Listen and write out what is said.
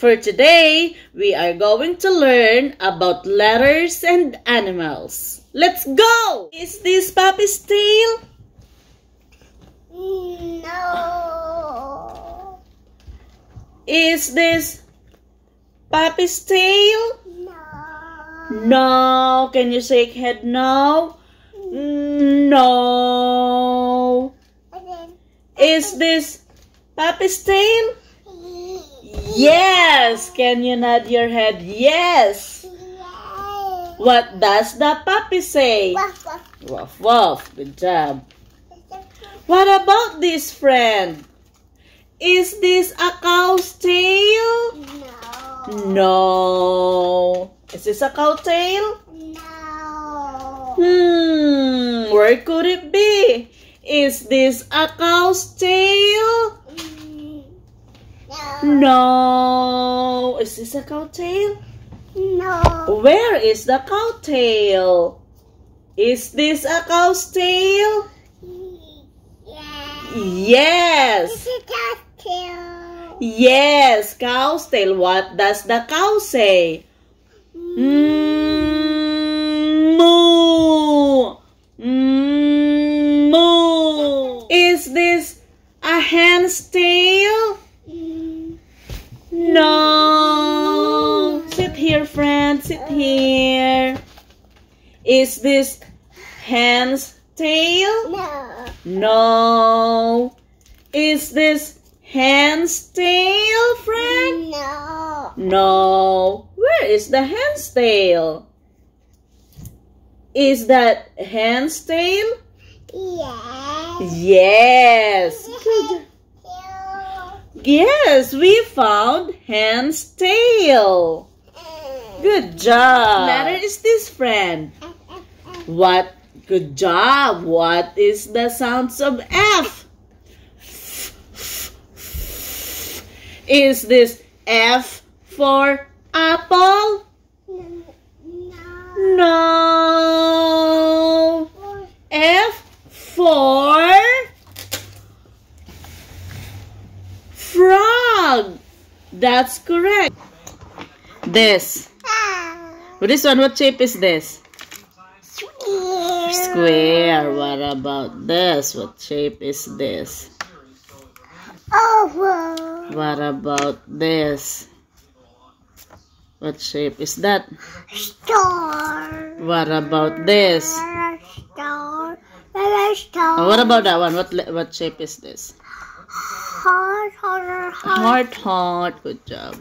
for today, we are going to learn about letters and animals. Let's go! Is this puppy's tail? No. Is this puppy's tail? No. No. Can you shake head no? No. Is this puppy's tail? Yes. Can you nod your head? Yes. What does the puppy say? Woof, woof. Woof, woof. Good job. What about this friend? Is this a cow's tail? No. No. Is this a cow tail? No. Where could it be? Is this a cow's tail? No. No. Is this a cow tail? No. Where is the cow tail? Is this a cow's tail? Yes. This is a tail. Yes, cow's tail. What does the cow say? Moo. Moo. Is this a hen's tail? No. Sit here, friend. Sit here. Is this hen's tail? No. No. Is this hen's tail, friend? No. No. Where is the hen's tail? Is that hen's tail? Yes. Yes. Tail. Yes, we found hen's tail. Good job. What letter is this, friend? What? Good job. What is the sounds of F? Is this F for apple? No. F for frog. That's correct. This. This one, what shape is this? Square. What about this? What shape is this? Oval. What about this? What shape is that? Star. What about this? Star. Star. Oh, what about that one? What shape is this? Heart. Heart, heart. Good job.